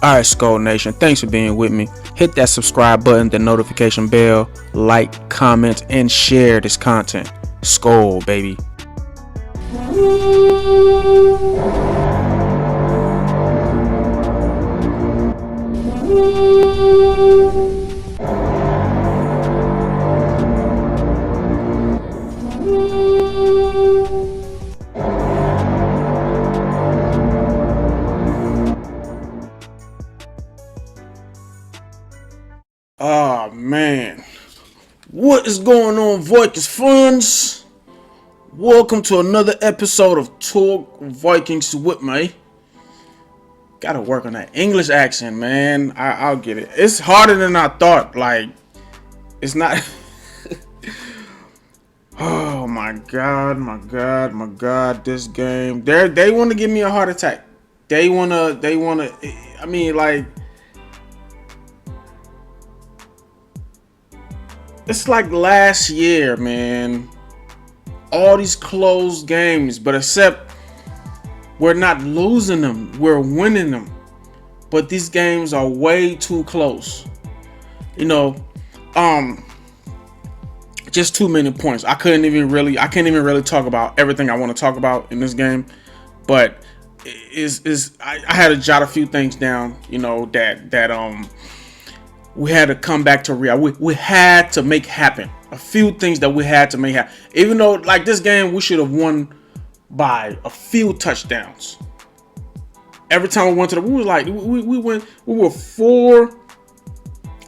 Alright, Skol Nation, thanks for being with me. Hit that subscribe button, the notification bell, like, comment, and share this content. Skol, baby. Oh man, what is going on, Vikings fans? Welcome to another episode of Talk Vikings with me. Gotta work on that English accent, man. I'll get it. It's harder than I thought. Like, it's not. Oh my god, my god! This game. They want to give me a heart attack. They wanna. I mean, like. It's like last year, man. All these close games, but except we're not losing them, we're winning them. But these games are way too close. You know, just too many points. I can't even really talk about everything I want to talk about in this game. But I had to jot a few things down, you know, that we had to come back to reality. We had to make happen. A few things that we had to make happen. Even though, like, this game, we should have won by a few touchdowns. Every time we went to we were 4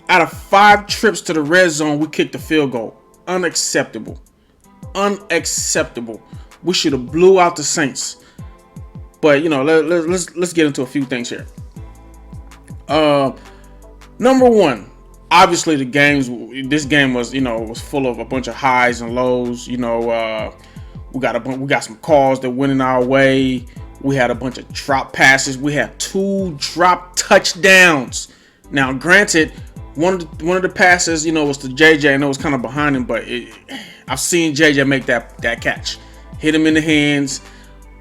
out of 5 trips to the red zone. We kicked the field goal. Unacceptable. We should have blew out the Saints. But you know, let's get into a few things here. Number one, obviously this game was, you know, was full of a bunch of highs and lows. You know, we got some calls that went in our way. We had a bunch of drop passes. We had 2 drop touchdowns. Now, granted, one of the passes, you know, was to JJ, and it was kind of behind him, but I've seen JJ make that catch, hit him in the hands,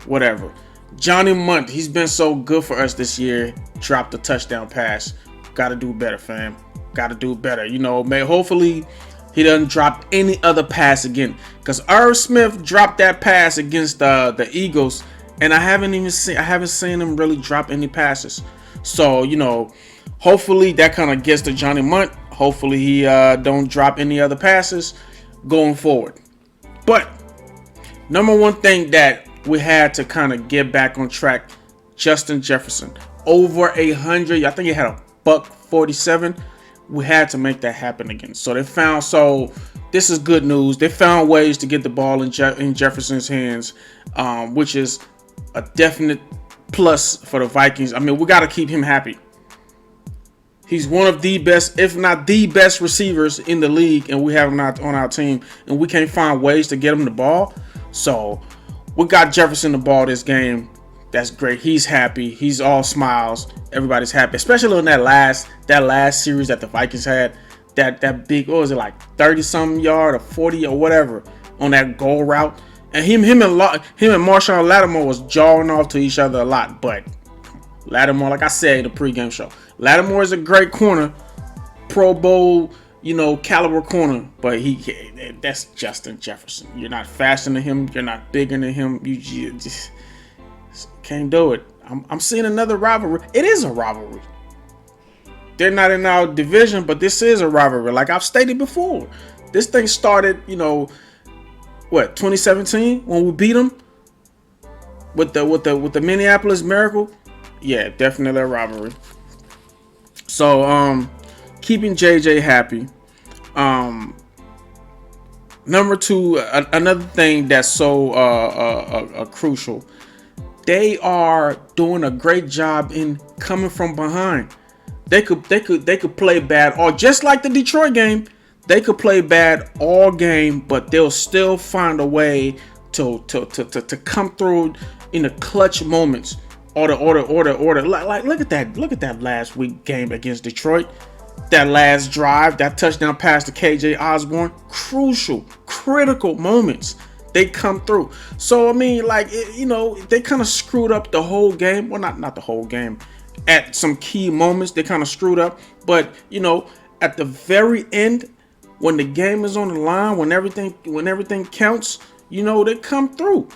whatever. Johnny Munt, he's been so good for us this year. Dropped a touchdown pass. Got to do better, fam. Got to do better. You know, hopefully he doesn't drop any other pass again. Because Irv Smith dropped that pass against the Eagles, and I haven't seen him really drop any passes. So, you know, hopefully that kind of gets to Johnny Munt. Hopefully he don't drop any other passes going forward. But number one thing that we had to kind of get back on track, Justin Jefferson. Over 100. I think he had a $147. We had to make that happen again. So this is good news. They found ways to get the ball in Jefferson's hands, which is a definite plus for the Vikings. I mean, we got to keep him happy. He's one of the best, if not the best receivers in the league, and we have him on our team, and we can't find ways to get him the ball. So we got Jefferson the ball this game. That's great. He's happy. He's all smiles. Everybody's happy, especially on that last series that the Vikings had. That big, what was it, like 30-something yard or 40 or whatever on that goal route. And him and Marshawn Lattimore was jawing off to each other a lot. But Lattimore, like I said in the pregame show, Lattimore is a great corner, Pro Bowl, you know, caliber corner. But that's Justin Jefferson. You're not faster than him. You're not bigger than him. You just can't do it. I'm seeing another rivalry. It is a rivalry. They're not in our division, but this is a rivalry. Like I've stated before, this thing started, you know, 2017 when we beat them with the Minneapolis Miracle. Yeah, definitely a rivalry. So keeping JJ happy. Number 2, another thing that's so crucial. They are doing a great job in coming from behind. They could play bad, or just like the Detroit game, they could play bad all game, but they'll still find a way to come through in the clutch moments. Order. Like look at that last week game against Detroit. That last drive, that touchdown pass to KJ Osborne, critical moments. They come through. So I mean, like, you know, they kind of screwed up the whole game. Well, not the whole game. at some key moments they kind of screwed up, but at the very end, when the game is on the line, when everything counts, they come through.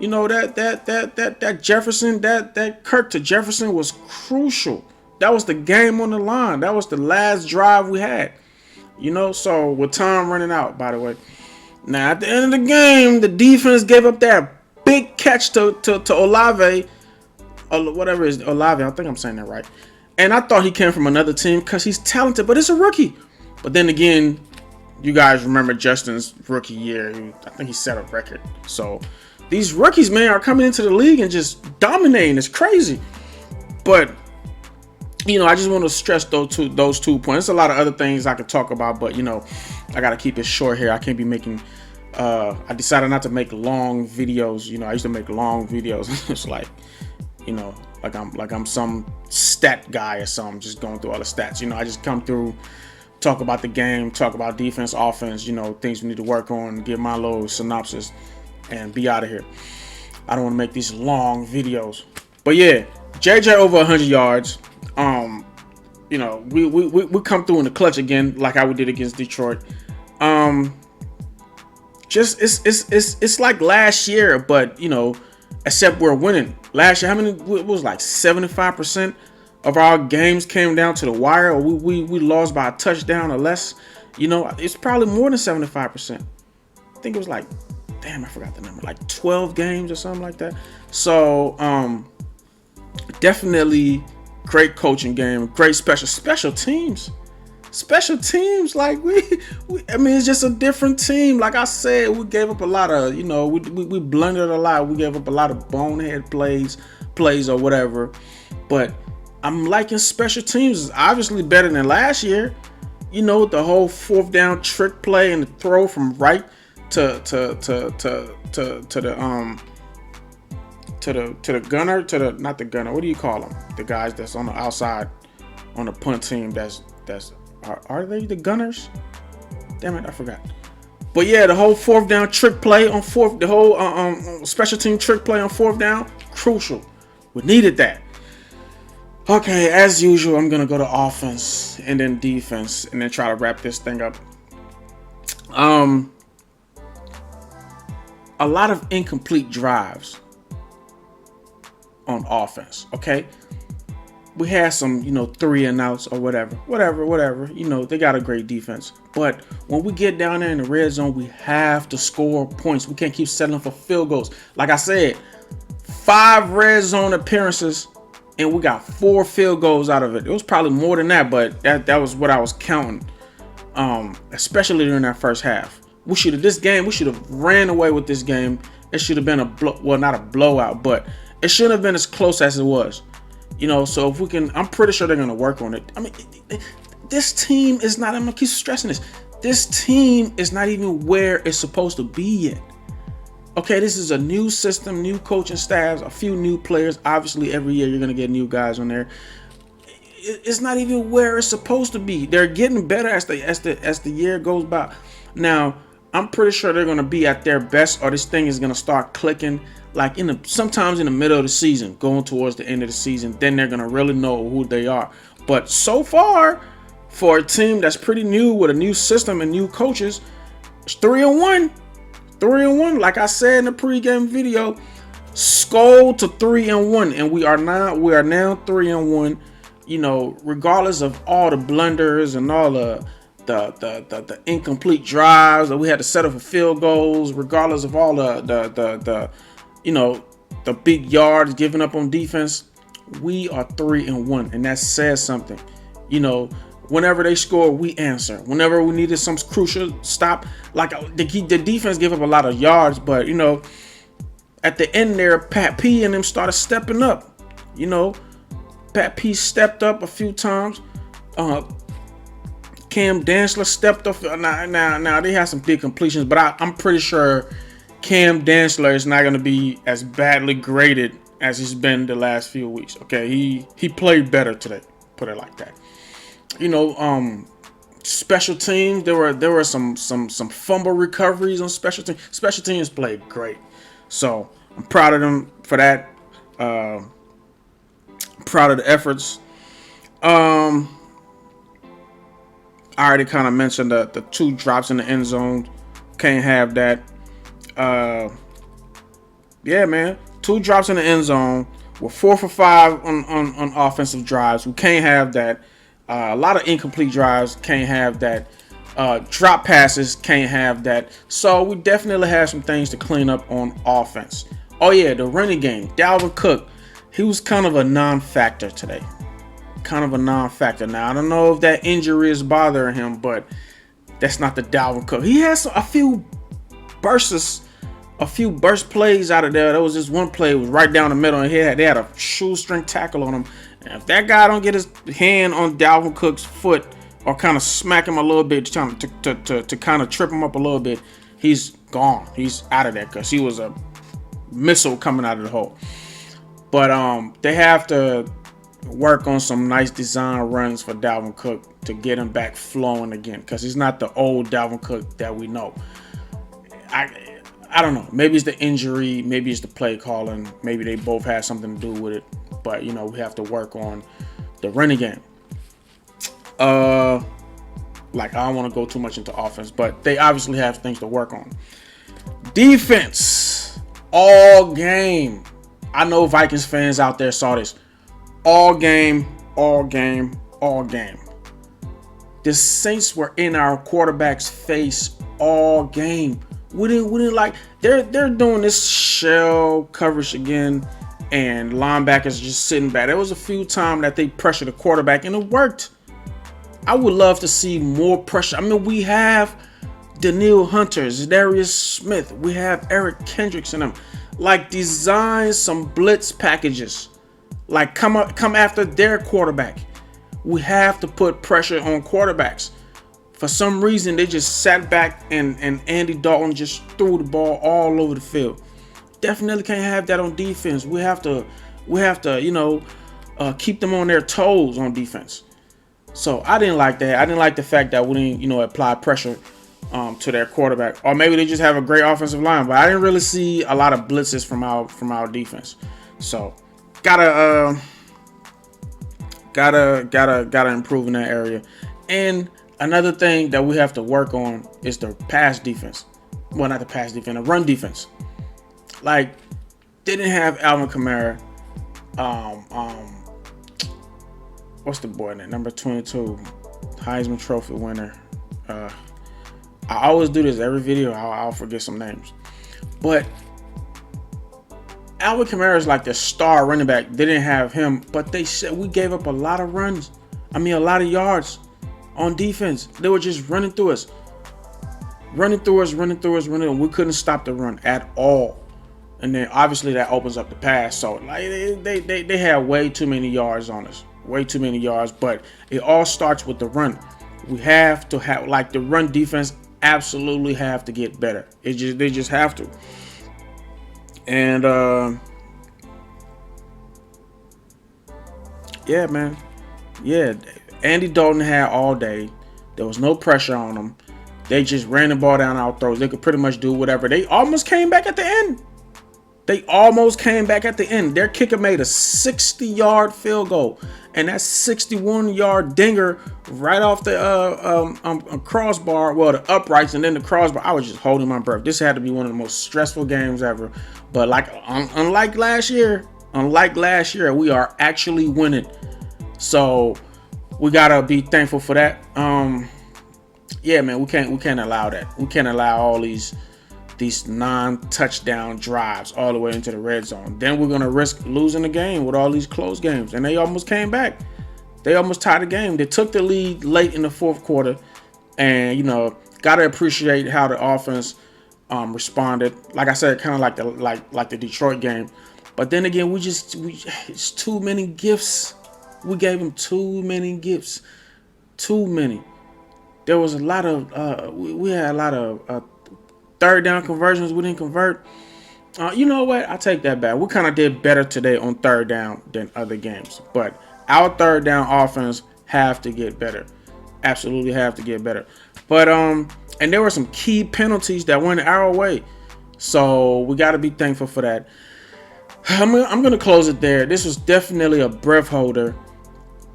That Jefferson, that Kirk to Jefferson was crucial. That was the game on the line. That was the last drive we had. So with time running out, by the way. Now at the end of the game, the defense gave up that big catch to Olave. Whatever it is, Olave, I think I'm saying that right. And I thought he came from another team because he's talented, but it's a rookie. But then again, you guys remember Justin's rookie year. I think he set a record. So these rookies, man, are coming into the league and just dominating. It's crazy. But, I just want to stress those 2 points. There's a lot of other things I could talk about, but, I got to keep it short here. I can't be making... I decided not to make long videos. I used to make long videos. It's like, like I'm some stat guy or something, just going through all the stats. I just come through, talk about the game, talk about defense, offense, things we need to work on, give my little synopsis, and be out of here. I don't want to make these long videos. But yeah, JJ over 100 yards. We come through in the clutch again, like how we did against Detroit. Just it's like last year, but except we're winning. Last year, how many? It was like 75% of our games came down to the wire, or we lost by a touchdown or less. It's probably more than 75%. I think it was like, damn, I forgot the number, like 12 games or something like that. So definitely great coaching game, great special teams. Special teams, like it's just a different team. Like I said, we gave up a lot of, we blundered a lot. We gave up a lot of bonehead plays or whatever. But I'm liking special teams. It's obviously better than last year. The whole 4th down trick play and the throw from right to the gunner, not the gunner. What do you call them? The guys that's on the outside on the punt team. Are they the gunners? Damn it, I forgot. But yeah, the whole 4th down trick play on the whole special team trick play on 4th down, crucial. We needed that. Okay, as usual, I'm gonna go to offense and then defense and then try to wrap this thing up. A lot of incomplete drives on offense. Okay. We had some, 3 and outs or whatever. They got a great defense. But when we get down there in the red zone, we have to score points. We can't keep settling for field goals. Like I said, 5 red zone appearances, and we got 4 field goals out of it. It was probably more than that, but that was what I was counting. Especially during that first half. We should have ran away with this game. It should have been not a blowout, but it shouldn't have been as close as it was. So if we can, I'm pretty sure they're going to work on it. I mean, this team is not, I'm going to keep stressing this. This team is not even where it's supposed to be yet. Okay, this is a new system, new coaching staffs, a few new players. Obviously, every year you're going to get new guys on there. It's not even where it's supposed to be. They're getting better as the year goes by. Now, I'm pretty sure they're going to be at their best, or this thing is going to start clicking like sometimes in the middle of the season, going towards the end of the season. Then they're going to really know who they are. But so far, for a team that's pretty new with a new system and new coaches, it's 3-1. 3-1. Like I said in the pregame video, Skol to 3-1, and we are now 3-1. Regardless of all the blunders and all the incomplete drives that we had to settle for field goals, regardless of all the big yards given up on defense, we are 3-1, and that says something. Whenever they score, we answer. Whenever we needed some crucial stop, like the defense gave up a lot of yards, but at the end there, Pat P and them started stepping up. Pat P stepped up a few times. Cam Dantzler stepped up. Now they had some big completions, but I'm pretty sure Cam Dantzler is not going to be as badly graded as he's been the last few weeks. Okay, he played better today. Put it like that. Special teams. There were some fumble recoveries on special teams. Special teams played great, so I'm proud of them for that. proud of the efforts. I already kind of mentioned the 2 drops in the end zone. Can't have that. Yeah, man. 2 drops in the end zone. We're 4 for 5 on offensive drives. We can't have that. A lot of incomplete drives. Can't have that. Drop passes. Can't have that. So we definitely have some things to clean up on offense. Oh yeah, the running game. Dalvin Cook. He was kind of a non-factor today. Kind of a non-factor. Now I don't know if that injury is bothering him, but that's not the Dalvin Cook. He has a few bursts plays out of there. There was this one play, it was right down the middle, and they had a shoestring tackle on him. And if that guy don't get his hand on Dalvin Cook's foot or kind of smack him a little bit, trying to kind of trip him up a little bit, he's gone. He's out of there because he was a missile coming out of the hole. But they have to work on some nice design runs for Dalvin Cook to get him back flowing again, because he's not the old Dalvin Cook that we know. I don't know. Maybe it's the injury. Maybe it's the play calling. Maybe they both have something to do with it. But, you know, we have to work on the running game. I don't want to go too much into offense, but they obviously have things to work on. Defense. All game. I know Vikings fans out there saw this. All game. The Saints were in our quarterback's face all game. We didn't like. They're doing this shell coverage again, and linebackers just sitting back. There was a few times that they pressured the quarterback, and it worked. I would love to see more pressure. I mean, we have Danielle Hunter, Darius Smith, we have Eric Kendricks in them. Like, design some blitz packages. Like, come after their quarterback. We have to put pressure on quarterbacks. For some reason, they just sat back and Andy Dalton just threw the ball all over the field. Definitely can't have that on defense. We have to, keep them on their toes on defense. So I didn't like that. I didn't like the fact that we didn't, apply pressure to their quarterback. Or maybe they just have a great offensive line, but I didn't really see a lot of blitzes from our defense. So gotta improve in that area. And another thing that we have to work on is the pass defense. Well, not the pass defense, the run defense. Like, didn't have Alvin Kamara. What's the boy name? Number 22, Heisman Trophy winner. I always do this every video. I'll forget some names. But Alvin Kamara is like the star running back. They didn't have him, but they said we gave up a lot of runs. A lot of yards on defense. They were just running through us. We couldn't stop the run at all. And then obviously that opens up the pass. So like they had way too many yards on us. Way too many yards. But it all starts with the run. We have to have, like, the run defense absolutely have to get better. They just have to. And yeah, man. Yeah, Andy Dalton had all day. There was no pressure on them. They just ran the ball down our throats. They could pretty much do whatever. They almost came back at the end. Their kicker made a 60-yard field goal, and that 61-yard dinger right off the crossbar, well, the uprights and then the crossbar. I was just holding my breath. This had to be one of the most stressful games ever. But unlike last year, we are actually winning. So we gotta be thankful for that. Yeah, man, we can't allow that. We can't allow all these non-touchdown drives all the way into the red zone. Then we're gonna risk losing the game with all these close games. And they almost came back. They almost tied the game. They took the lead late in the fourth quarter, and gotta appreciate how the offense responded. Like I said, kind of like the Detroit game. But then again, it's too many gifts. We gave them too many gifts. Too many. There was a lot of we had a lot of third down conversions we didn't convert. You know what? I take that back. We kind of did better today on third down than other games. But our third down offense have to get better. Absolutely have to get better. But and there were some key penalties that went our way. So we got to be thankful for that. I'm gonna close it there. This was definitely a breath holder,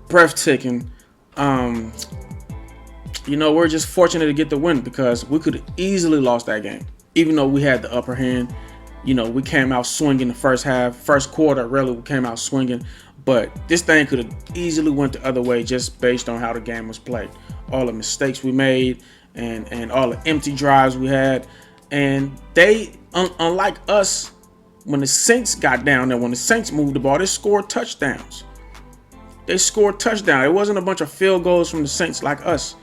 breathtaking. Um, we're just fortunate to get the win because we could have easily lost that game, even though we had the upper hand. We came out swinging the first half, first quarter. Really, we came out swinging, but this thing could have easily went the other way just based on how the game was played, all the mistakes we made, and all the empty drives we had. And they, unlike us, when the Saints got down there, when the Saints moved the ball, they scored touchdowns. They scored touchdowns. It wasn't a bunch of field goals from the Saints like us.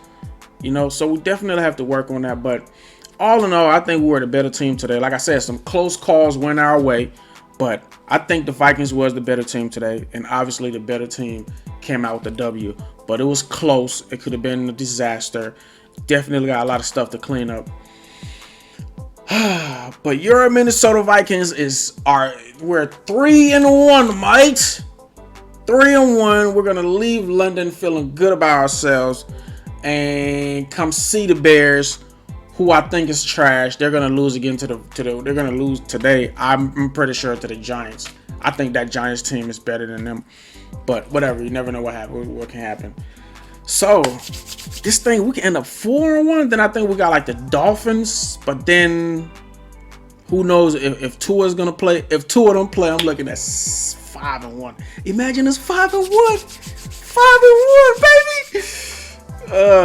So we definitely have to work on that. But all in all, I think we were the better team today. Like I said, some close calls went our way, but I think the Vikings was the better team today. And obviously the better team came out with the W. But it was close. It could have been a disaster. Definitely got a lot of stuff to clean up. But your Minnesota Vikings we're 3-1, mate. 3-1. We're gonna leave London feeling good about ourselves and come see the Bears, who I think is trash. They're gonna lose again they're gonna lose today. I'm pretty sure to the Giants. I think that Giants team is better than them. But whatever, you never know what can happen. So this thing, we can end up 4-1. Then I think we got like the Dolphins, but then who knows if Tua's gonna play. If Tua don't play, I'm looking at 5-1. Imagine it's 5-1, 5-1, baby.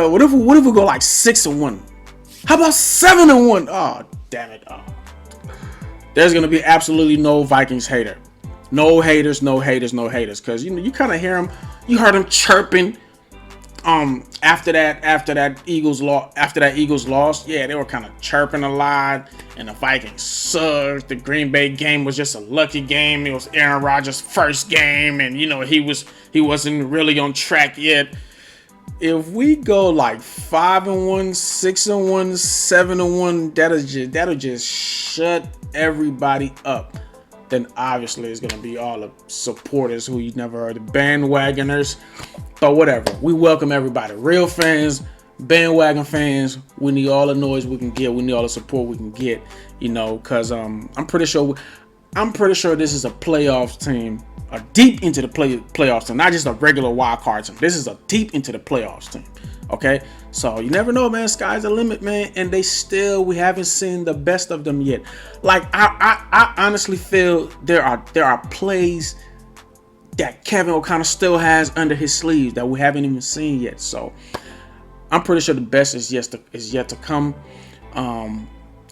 What if we go like 6-1? How about 7-1? Oh, damn it! Oh. There's gonna be absolutely no Vikings hater, no haters, because you kind of hear them. You heard them chirping. After that Eagles loss, yeah, they were kind of chirping a lot, and the Vikings sucked. The Green Bay game was just a lucky game. It was Aaron Rodgers' first game, and he wasn't really on track yet. If we go like 5-1, 6-1, 7-1, that'll just shut everybody up. Then obviously it's gonna be all the supporters who you never heard of, bandwagoners. But whatever, we welcome everybody. Real fans, bandwagon fans. We need all the noise we can get. We need all the support we can get. Because I'm pretty sure this is a playoffs team, a deep into the playoffs team, not just a regular wild card team. This is a deep into the playoffs team. Okay, so you never know, man. Sky's the limit, man. And we haven't seen the best of them yet. Like I honestly feel there are plays that Kevin O'Connor still has under his sleeves that we haven't even seen yet. So I'm pretty sure the best is yet to come.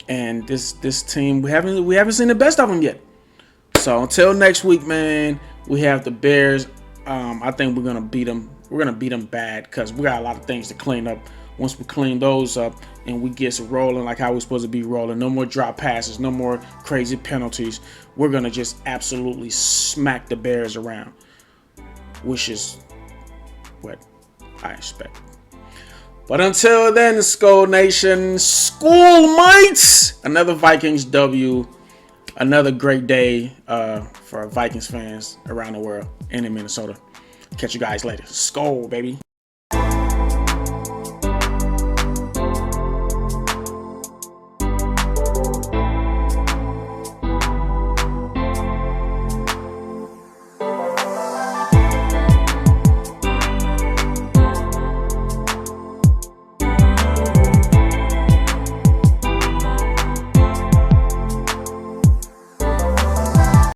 And this team, we haven't seen the best of them yet. So until next week, man, we have the Bears. I think we're gonna beat them. We're gonna beat them bad because we got a lot of things to clean up. Once we clean those up and we get rolling like how we're supposed to be rolling, no more drop passes, no more crazy penalties. We're gonna just absolutely smack the Bears around, which is what I expect. But until then, Skol Nation, Skol mates, another Vikings W, another great day for Vikings fans around the world and in Minnesota. Catch you guys later. Skol, baby.